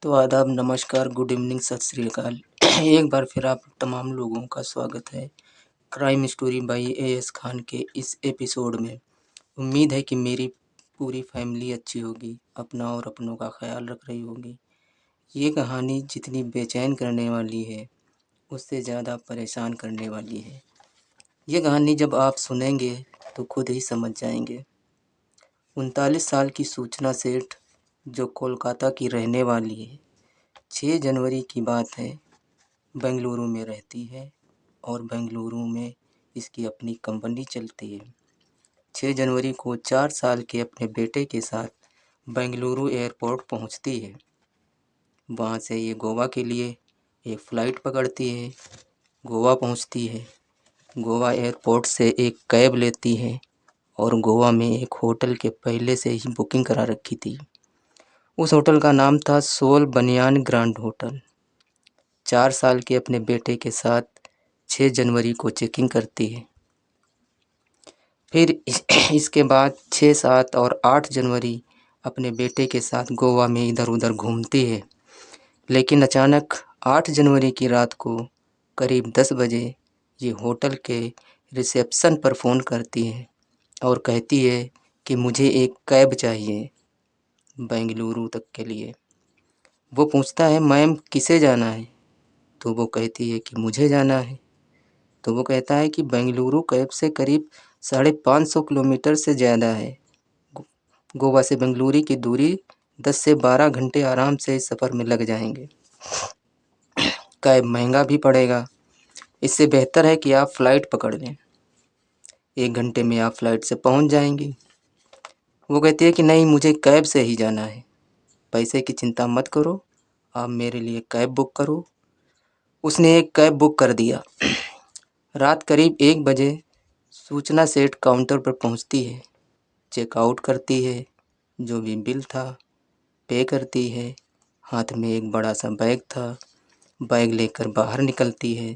तो आदाब, नमस्कार, गुड इवनिंग, सत श्री अकाल। एक बार फिर आप तमाम लोगों का स्वागत है crime story by as Khan के इस एपिसोड में। उम्मीद है कि मेरी पूरी फैमिली अच्छी होगी, अपना और अपनों का ख्याल रख रही होगी। ये कहानी जितनी बेचैन करने वाली है, उससे ज़्यादा परेशान करने वाली है। ये कहानी जब आप सुनेंगे तो खुद ही समझ जाएंगे। 39 साल की सूचना सेठ, जो कोलकाता की रहने वाली है, 6 जनवरी की बात है, बेंगलुरु में रहती है और बेंगलुरु में इसकी अपनी कंपनी चलती है। 6 जनवरी को 4 साल के अपने बेटे के साथ बेंगलुरु एयरपोर्ट पहुंचती है। वहां से ये गोवा के लिए एक फ़्लाइट पकड़ती है। गोवा पहुंचती है। गोवा एयरपोर्ट से एक कैब लेती है और गोवा में एक होटल के पहले से ही बुकिंग करा रखी थी। उस होटल का नाम था सोल बनियान ग्रांड होटल। 4 साल के अपने बेटे के साथ 6 जनवरी को चेकिंग करती है। फिर इसके बाद 6, 7 और 8 जनवरी अपने बेटे के साथ गोवा में इधर उधर घूमती है। लेकिन अचानक 8 जनवरी की रात को करीब 10 बजे ये होटल के रिसेप्शन पर फ़ोन करती है और कहती है कि मुझे एक कैब चाहिए बेंगलुरु तक के लिए। वो पूछता है, मैम किसे जाना है? तो वो कहती है कि मुझे जाना है। तो वो कहता है कि बेंगलुरु कैब से करीब 550 किलोमीटर से ज़्यादा है। गोवा से बेंगलुरु की दूरी 10 से 12 घंटे आराम से इस सफ़र में लग जाएंगे। कैब महंगा भी पड़ेगा। इससे बेहतर है कि आप फ़्लाइट पकड़ लें। 1 घंटे में आप फ़्लाइट से पहुंच जाएंगी। वो कहती है कि नहीं, मुझे कैब से ही जाना है। पैसे की चिंता मत करो, आप मेरे लिए कैब बुक करो। उसने एक कैब बुक कर दिया। रात करीब 1 बजे सूचना सेठ काउंटर पर पहुंचती है, चेकआउट करती है, जो भी बिल था पे करती है। हाथ में एक बड़ा सा बैग था। बैग लेकर बाहर निकलती है।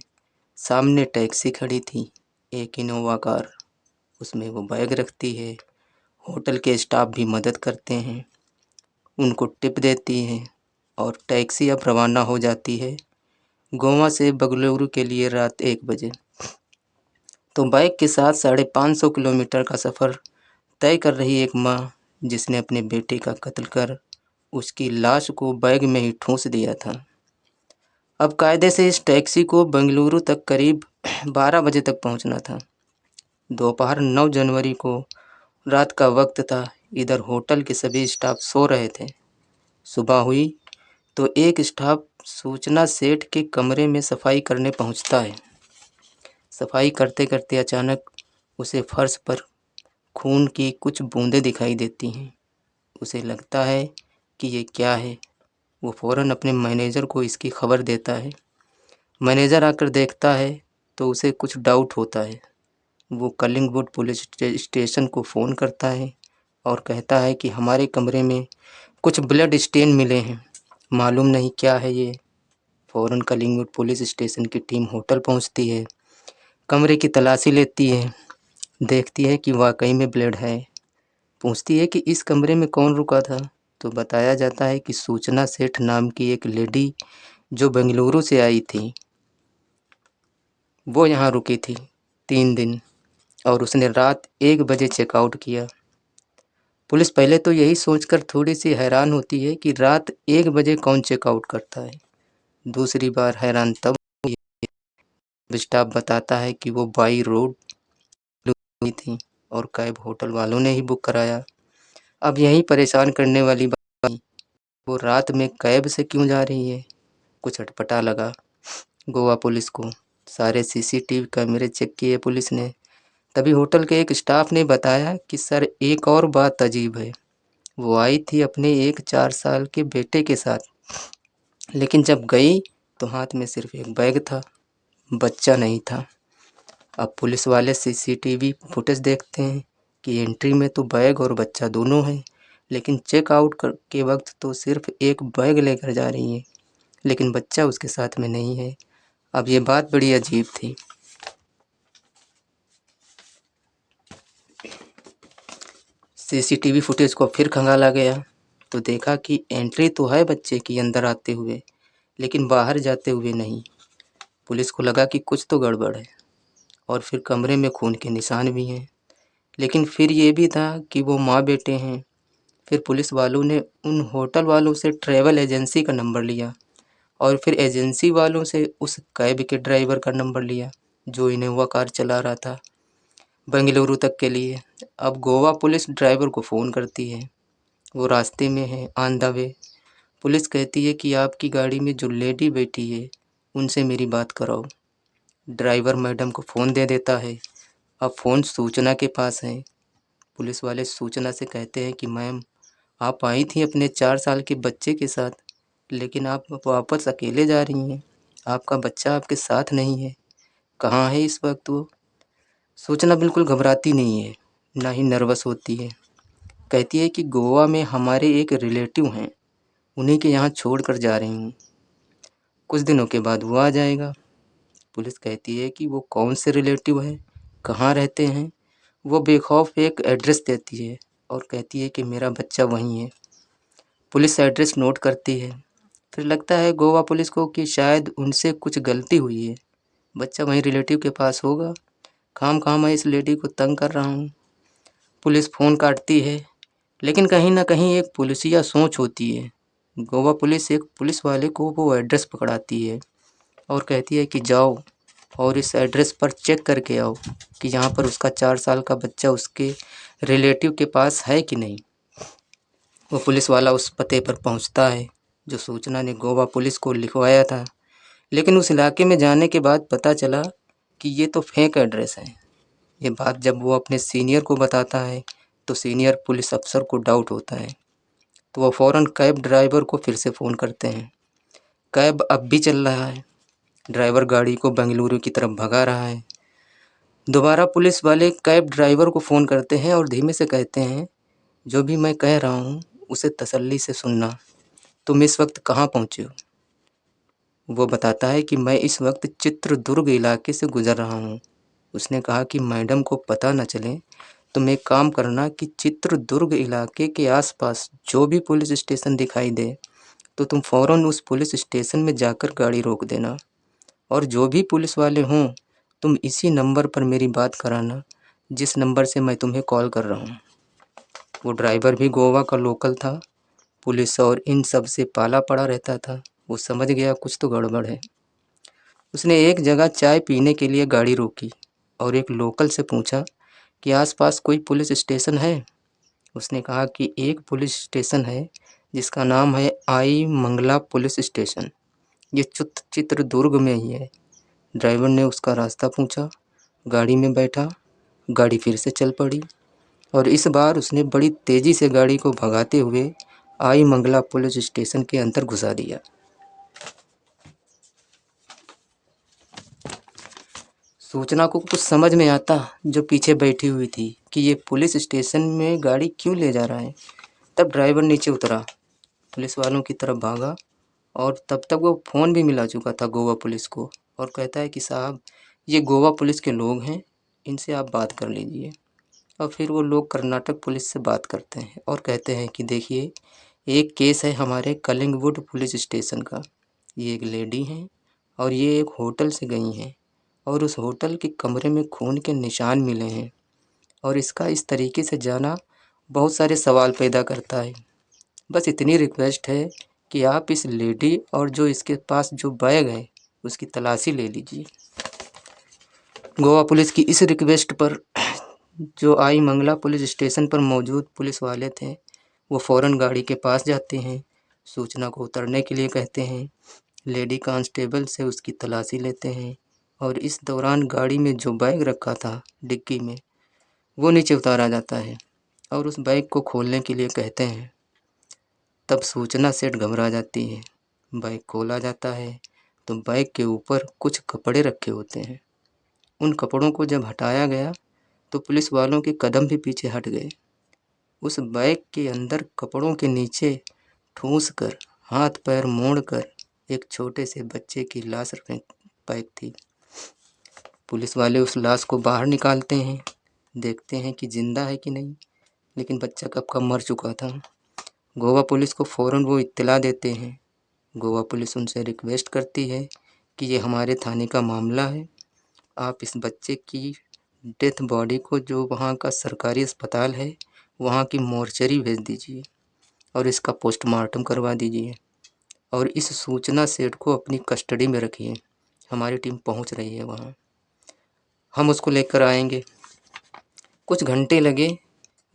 सामने टैक्सी खड़ी थी, एक इनोवा कार। उसमें वो बैग रखती है। होटल के स्टाफ भी मदद करते हैं, उनको टिप देती हैं और टैक्सी अब रवाना हो जाती है गोवा से बेंगलुरु के लिए रात 1 बजे। तो बाइक के साथ 550 किलोमीटर का सफ़र तय कर रही एक माँ, जिसने अपने बेटे का कत्ल कर उसकी लाश को बैग में ही ठूंस दिया था। अब कायदे से इस टैक्सी को बेंगलुरु तक करीब 12 बजे तक पहुंचना था। दोपहर 9 जनवरी को रात का वक्त था। इधर होटल के सभी स्टाफ सो रहे थे। सुबह हुई तो एक स्टाफ सूचना सेठ के कमरे में सफाई करने पहुंचता है। सफाई करते करते अचानक उसे फर्श पर खून की कुछ बूंदें दिखाई देती हैं। उसे लगता है कि ये क्या है। वो फ़ौरन अपने मैनेजर को इसकी खबर देता है। मैनेजर आकर देखता है तो उसे कुछ डाउट होता है। वो कलिंगवुड पुलिस स्टेशन को फ़ोन करता है और कहता है कि हमारे कमरे में कुछ ब्लड स्टेन मिले हैं, मालूम नहीं क्या है ये। फ़ौरन कलिंगवुड पुलिस स्टेशन की टीम होटल पहुंचती है, कमरे की तलाशी लेती है, देखती है कि वाकई में ब्लड है। पूछती है कि इस कमरे में कौन रुका था, तो बताया जाता है कि सूचना सेठ नाम की एक लेडी जो बेंगलुरु से आई थी, वो यहाँ रुकी थी 3 दिन और उसने रात 1 बजे चेकआउट किया। पुलिस पहले तो यही सोचकर थोड़ी सी हैरान होती है कि रात 1 बजे कौन चेकआउट करता है। दूसरी बार हैरान तब स्टाफ बताता है कि वो बाई रोड हुई थी और कैब होटल वालों ने ही बुक कराया। अब यही परेशान करने वाली बात, वो रात में कैब से क्यों जा रही है। कुछ अटपटा लगा गोवा पुलिस को। सारे सीसीटीवी कैमरे चेक किए पुलिस ने। तभी होटल के एक स्टाफ ने बताया कि सर, एक और बात अजीब है। वो आई थी अपने एक 4 साल के बेटे के साथ, लेकिन जब गई तो हाथ में सिर्फ एक बैग था, बच्चा नहीं था। अब पुलिस वाले सीसीटीवी फुटेज देखते हैं कि एंट्री में तो बैग और बच्चा दोनों हैं, लेकिन चेकआउट के वक्त तो सिर्फ एक बैग लेकर जा रही है, लेकिन बच्चा उसके साथ में नहीं है। अब ये बात बड़ी अजीब थी। सीसीटीवी फुटेज को फिर खंगाला गया। तो देखा कि एंट्री तो है बच्चे की अंदर आते हुए, लेकिन बाहर जाते हुए नहीं। पुलिस को लगा कि कुछ तो गड़बड़ है, और फिर कमरे में खून के निशान भी हैं। लेकिन फिर ये भी था कि वो माँ बेटे हैं। फिर पुलिस वालों ने उन होटल वालों से ट्रैवल एजेंसी का नंबर लिया, और फिर एजेंसी वालों से उस कैब के ड्राइवर का नंबर लिया जो इनोवा कार चला रहा था बेंगलुरु तक के लिए। अब गोवा पुलिस ड्राइवर को फ़ोन करती है, वो रास्ते में है, ऑन द वे। पुलिस कहती है कि आपकी गाड़ी में जो लेडी बैठी है उनसे मेरी बात कराओ। ड्राइवर मैडम को फ़ोन दे देता है। अब फ़ोन सूचना के पास है। पुलिस वाले सूचना से कहते हैं कि मैम, आप आई थी अपने 4 साल के बच्चे के साथ, लेकिन आप वापस अकेले जा रही हैं। आपका बच्चा आपके साथ नहीं है, कहाँ है इस वक्त वो? सूचना बिल्कुल घबराती नहीं है, ना ही नर्वस होती है। कहती है कि गोवा में हमारे एक रिलेटिव हैं, उन्हीं के यहाँ छोड़ कर जा रही हूँ, कुछ दिनों के बाद वो आ जाएगा। पुलिस कहती है कि वो कौन से रिलेटिव हैं, कहाँ रहते हैं? वो बेखौफ एक एड्रेस देती है और कहती है कि मेरा बच्चा वहीं है। पुलिस एड्रेस नोट करती है। फिर लगता है गोवा पुलिस को कि शायद उनसे कुछ गलती हुई है, बच्चा वहीं रिलेटिव के पास होगा। खामखा मैं इस लेडी को तंग कर रहा हूँ। पुलिस फ़ोन काटती है, लेकिन कहीं ना कहीं एक पुलिसिया सोच होती है। गोवा पुलिस एक पुलिस वाले को वो एड्रेस पकड़ाती है और कहती है कि जाओ और इस एड्रेस पर चेक करके आओ कि यहाँ पर उसका 4 साल का बच्चा उसके रिलेटिव के पास है कि नहीं। वो पुलिस वाला उस पते पर पहुँचता है जो सूचना ने गोवा पुलिस को लिखवाया था। लेकिन उस इलाके में जाने के बाद पता चला कि ये तो फेक एड्रेस है। ये बात जब वो अपने सीनियर को बताता है तो सीनियर पुलिस अफसर को डाउट होता है, तो वो फ़ौरन कैब ड्राइवर को फिर से फ़ोन करते हैं। कैब अब भी चल रहा है, ड्राइवर गाड़ी को बेंगलुरु की तरफ भगा रहा है। दोबारा पुलिस वाले कैब ड्राइवर को फ़ोन करते हैं और धीमे से कहते हैं, जो भी मैं कह रहा हूँ उसे तसल्ली से सुनना। तुम इस वक्त कहाँ पहुँचे हो? वो बताता है कि मैं इस वक्त चित्रदुर्ग इलाके से गुज़र रहा हूँ। उसने कहा कि मैडम को पता न चले, तुम एक काम करना कि चित्रदुर्ग इलाके के आसपास जो भी पुलिस स्टेशन दिखाई दे तो तुम फ़ौरन उस पुलिस स्टेशन में जाकर गाड़ी रोक देना, और जो भी पुलिस वाले हों तुम इसी नंबर पर मेरी बात कराना जिस नंबर से मैं तुम्हें कॉल कर रहा हूँ। वो ड्राइवर भी गोवा का लोकल था, पुलिस और इन सब से पाला पड़ा रहता था। वो समझ गया कुछ तो गड़बड़ है। उसने एक जगह चाय पीने के लिए गाड़ी रोकी और एक लोकल से पूछा कि आसपास कोई पुलिस स्टेशन है। उसने कहा कि एक पुलिस स्टेशन है जिसका नाम है आई मंगला पुलिस स्टेशन, ये चित्रदुर्ग में ही है। ड्राइवर ने उसका रास्ता पूछा, गाड़ी में बैठा, गाड़ी फिर से चल पड़ी और इस बार उसने बड़ी तेज़ी से गाड़ी को भगाते हुए आई मंगला पुलिस स्टेशन के अंदर घुसा दिया। सूचना को कुछ समझ में आता जो पीछे बैठी हुई थी कि ये पुलिस स्टेशन में गाड़ी क्यों ले जा रहा है। तब ड्राइवर नीचे उतरा, पुलिस वालों की तरफ भागा और तब तक वो फ़ोन भी मिला चुका था गोवा पुलिस को, और कहता है कि साहब, ये गोवा पुलिस के लोग हैं, इनसे आप बात कर लीजिए। और फिर वो लोग कर्नाटक पुलिस से बात करते हैं और कहते हैं कि देखिए, एक केस है हमारे कलिंगवुड पुलिस स्टेशन का। ये एक लेडी हैं और ये एक होटल से गई हैं और उस होटल के कमरे में खून के निशान मिले हैं, और इसका इस तरीके से जाना बहुत सारे सवाल पैदा करता है। बस इतनी रिक्वेस्ट है कि आप इस लेडी और जो इसके पास जो बैग है उसकी तलाशी ले लीजिए। गोवा पुलिस की इस रिक्वेस्ट पर जो आई मंगला पुलिस स्टेशन पर मौजूद पुलिस वाले थे वो फ़ौरन गाड़ी के पास जाते हैं, सूचना को उतरने के लिए कहते हैं, लेडी कांस्टेबल से उसकी तलाशी लेते हैं और इस दौरान गाड़ी में जो बैग रखा था डिक्की में वो नीचे उतारा जाता है और उस बैग को खोलने के लिए कहते हैं। तब सूचना सेठ घबरा जाती है। बैग खोला जाता है तो बैग के ऊपर कुछ कपड़े रखे होते हैं। उन कपड़ों को जब हटाया गया तो पुलिस वालों के कदम भी पीछे हट गए। उस बैग के अंदर कपड़ों के नीचे ठूंस कर, हाथ पैर मोड़ कर एक छोटे से बच्चे की लाश पैक थी। पुलिस वाले उस लाश को बाहर निकालते हैं, देखते हैं कि जिंदा है कि नहीं, लेकिन बच्चा कब का मर चुका था। गोवा पुलिस को फ़ौरन वो इत्तला देते हैं। गोवा पुलिस उनसे रिक्वेस्ट करती है कि ये हमारे थाने का मामला है, आप इस बच्चे की डेथ बॉडी को जो वहाँ का सरकारी अस्पताल है वहाँ की मोर्चरी भेज दीजिए और इसका पोस्टमार्टम करवा दीजिए और इस सूचना सेठ को अपनी कस्टडी में रखिए। हमारी टीम पहुँच रही है वहाँ, हम उसको लेकर आएंगे। कुछ घंटे लगे।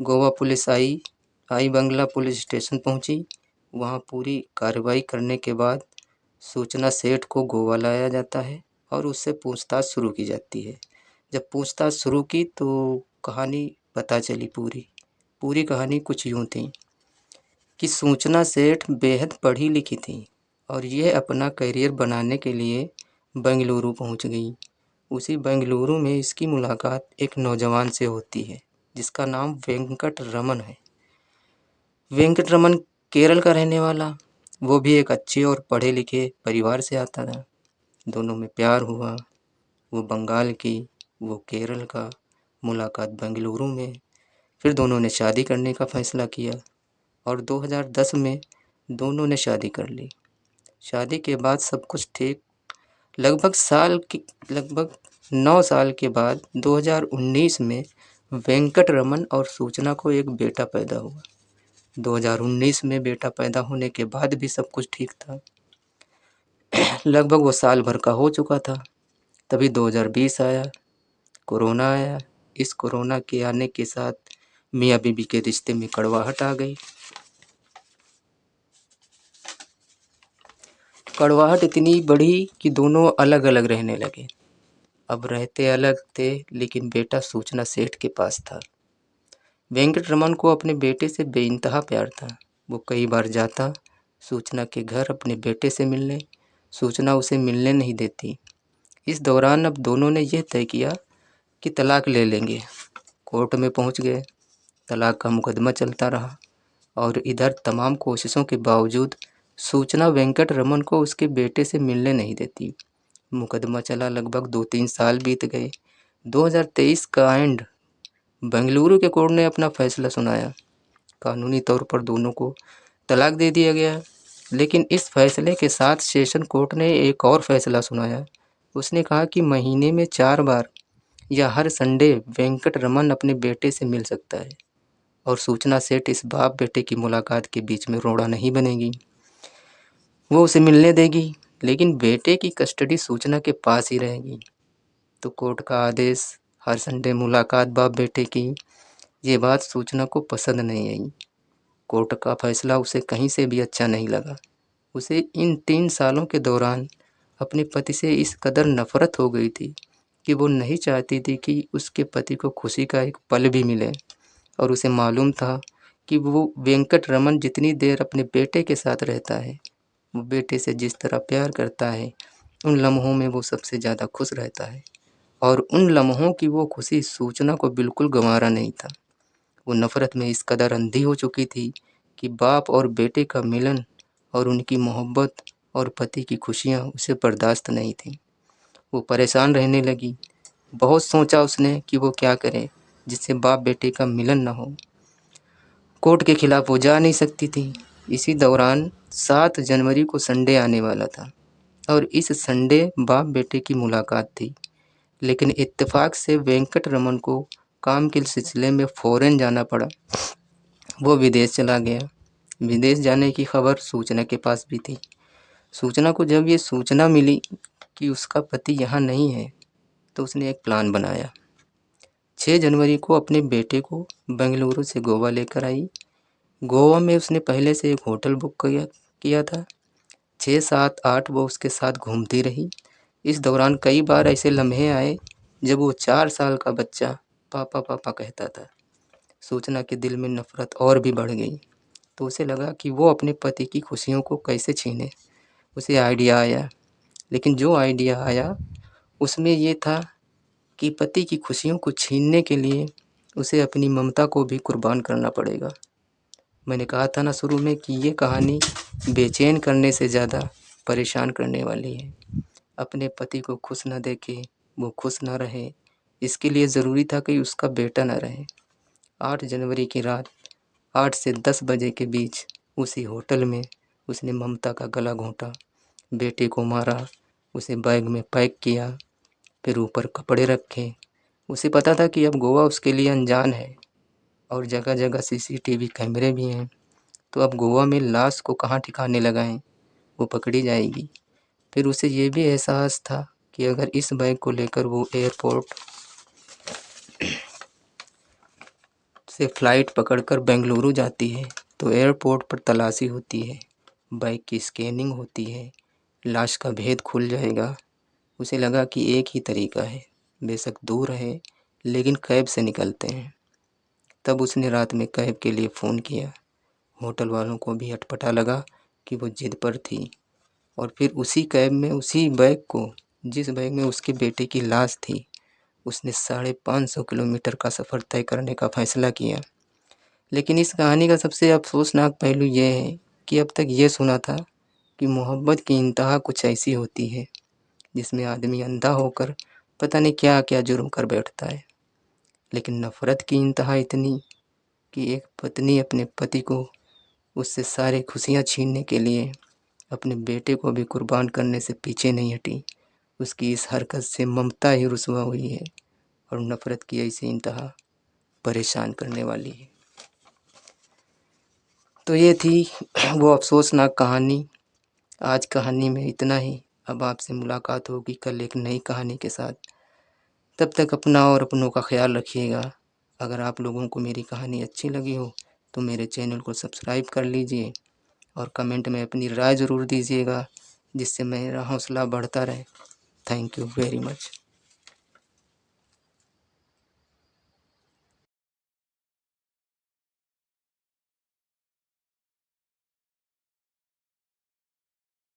गोवा पुलिस आई बंगला पुलिस स्टेशन पहुंची। वहां पूरी कार्रवाई करने के बाद सूचना सेठ को गोवा लाया जाता है और उससे पूछताछ शुरू की जाती है। जब पूछताछ शुरू की तो कहानी पता चली। पूरी कहानी कुछ यूँ थी कि सूचना सेठ बेहद पढ़ी लिखी थी और यह अपना करियर बनाने के लिए बेंगलुरु पहुंच गई। उसी बेंगलुरु में इसकी मुलाकात एक नौजवान से होती है जिसका नाम वेंकट रमन है। वेंकट रमन केरल का रहने वाला, वो भी एक अच्छे और पढ़े लिखे परिवार से आता था। दोनों में प्यार हुआ। वो बंगाल की, वो केरल का। मुलाकात बेंगलुरु में। फिर दोनों ने शादी करने का फैसला किया और 2010 में दोनों ने शादी कर ली। शादी के बाद सब कुछ ठीक। लगभग 9 साल के बाद 2019 में वेंकट रमन और सूचना को एक बेटा पैदा हुआ। 2019 में बेटा पैदा होने के बाद भी सब कुछ ठीक था। लगभग वो साल भर का हो चुका था। तभी 2020 आया, कोरोना आया। इस कोरोना के आने के साथ मियाँ बीबी के रिश्ते में कड़वाहट आ गई। कड़वाहट इतनी बढ़ी कि दोनों अलग अलग रहने लगे। अब रहते अलग थे लेकिन बेटा सूचना सेठ के पास था। वेंकट रमन को अपने बेटे से बेइंतहा प्यार था। वो कई बार जाता सूचना के घर अपने बेटे से मिलने। सूचना उसे मिलने नहीं देती। इस दौरान अब दोनों ने यह तय किया कि तलाक ले लेंगे। कोर्ट में पहुंच गए। तलाक का मुकदमा चलता रहा और इधर तमाम कोशिशों के बावजूद सूचना वेंकट रमन को उसके बेटे से मिलने नहीं देती। मुकदमा चला, लगभग 2-3 साल बीत गए। 2023 का एंड, बेंगलुरु के कोर्ट ने अपना फैसला सुनाया। कानूनी तौर पर दोनों को तलाक दे दिया गया। लेकिन इस फैसले के साथ सेशन कोर्ट ने एक और फैसला सुनाया। उसने कहा कि महीने में 4 बार या हर संडे वेंकट रमन अपने बेटे से मिल सकता है और सूचना सेठ इस बाप बेटे की मुलाकात के बीच में रोड़ा नहीं बनेगी। वो उसे मिलने देगी लेकिन बेटे की कस्टडी सूचना के पास ही रहेगी। तो कोर्ट का आदेश, हर संडे मुलाकात बाप बेटे की, ये बात सूचना को पसंद नहीं आई। कोर्ट का फैसला उसे कहीं से भी अच्छा नहीं लगा। उसे इन 3 सालों के दौरान अपने पति से इस कदर नफरत हो गई थी कि वो नहीं चाहती थी कि उसके पति को खुशी का एक पल भी मिले। और उसे मालूम था कि वो वेंकट रमन जितनी देर अपने बेटे के साथ रहता है, वो बेटे से जिस तरह प्यार करता है, उन लम्हों में वो सबसे ज़्यादा खुश रहता है और उन लम्हों की वो खुशी सूचना को बिल्कुल गंवारा नहीं था। वो नफ़रत में इस कदर अंधी हो चुकी थी कि बाप और बेटे का मिलन और उनकी मोहब्बत और पति की खुशियाँ उसे बर्दाश्त नहीं थीं। वो परेशान रहने लगी। बहुत सोचा उसने कि वो क्या करे जिससे बाप बेटे का मिलन न हो। कोर्ट के खिलाफ वो जा नहीं सकती थी। इसी दौरान 7 जनवरी को संडे आने वाला था और इस संडे बाप बेटे की मुलाकात थी। लेकिन इत्तेफाक से वेंकट रमन को काम के सिलसिले में फ़ॉरेन जाना पड़ा। वो विदेश चला गया। विदेश जाने की खबर सूचना के पास भी थी। सूचना को जब ये सूचना मिली कि उसका पति यहाँ नहीं है तो उसने एक प्लान बनाया। 6 जनवरी को अपने बेटे को बेंगलुरु से गोवा लेकर आई। गोवा में उसने पहले से एक होटल बुक किया था। 6, 7, 8 वो उसके साथ घूमती रही। इस दौरान कई बार ऐसे लम्हे आए जब वो 4 साल का बच्चा पापा पापा कहता था। सूचना के दिल में नफ़रत और भी बढ़ गई। तो उसे लगा कि वो अपने पति की खुशियों को कैसे छीने। उसे आइडिया आया, लेकिन जो आइडिया आया उसमें ये था कि पति की खुशियों को छीनने के लिए उसे अपनी ममता को भी कुर्बान करना पड़ेगा। मैंने कहा था ना शुरू में कि ये कहानी बेचैन करने से ज़्यादा परेशान करने वाली है। अपने पति को खुश न देखे, वो खुश न रहे, इसके लिए ज़रूरी था कि उसका बेटा न रहे। 8 जनवरी की रात 8 से 10 बजे के बीच उसी होटल में उसने ममता का गला घोंटा, बेटे को मारा, उसे बैग में पैक किया, फिर ऊपर कपड़े रखे। उसे पता था कि अब गोवा उसके लिए अनजान है और जगह जगह सीसीटीवी कैमरे भी हैं, तो अब गोवा में लाश को कहाँ ठिकाने लगाएं, वो पकड़ी जाएगी। फिर उसे ये भी एहसास था कि अगर इस बैग को लेकर वो एयरपोर्ट से फ़्लाइट पकड़कर बेंगलुरु जाती है तो एयरपोर्ट पर तलाशी होती है, बैग की स्कैनिंग होती है, लाश का भेद खुल जाएगा। उसे लगा कि एक ही तरीका है, बेशक दूर है लेकिन कैब से निकलते हैं। तब उसने रात में कैब के लिए फ़ोन किया। होटल वालों को भी अटपटा लगा कि वो जिद पर थी, और फिर उसी कैब में उसी बैग को, जिस बैग में उसके बेटे की लाश थी, उसने 550 किलोमीटर का सफ़र तय करने का फ़ैसला किया। लेकिन इस कहानी का सबसे अफसोसनाक पहलू ये है कि अब तक ये सुना था कि मोहब्बत की इंतहा कुछ ऐसी होती है जिसमें आदमी अंधा होकर पता नहीं क्या क्या जुर्म कर बैठता है। लेकिन नफ़रत की इंतहा इतनी कि एक पत्नी अपने पति को उससे सारी खुशियाँ छीनने के लिए अपने बेटे को भी कुर्बान करने से पीछे नहीं हटी। उसकी इस हरकत से ममता ही रुसवा हुई है, और नफ़रत की ऐसी इंतहा परेशान करने वाली है। तो ये थी वो अफसोसनाक कहानी। आज कहानी में इतना ही। अब आपसे मुलाकात होगी कल एक नई कहानी के साथ। तब तक अपना और अपनों का ख्याल रखिएगा। अगर आप लोगों को मेरी कहानी अच्छी लगी हो तो मेरे चैनल को सब्सक्राइब कर लीजिए और कमेंट में अपनी राय ज़रूर दीजिएगा, जिससे मेरा हौसला बढ़ता रहे। Thank you very much.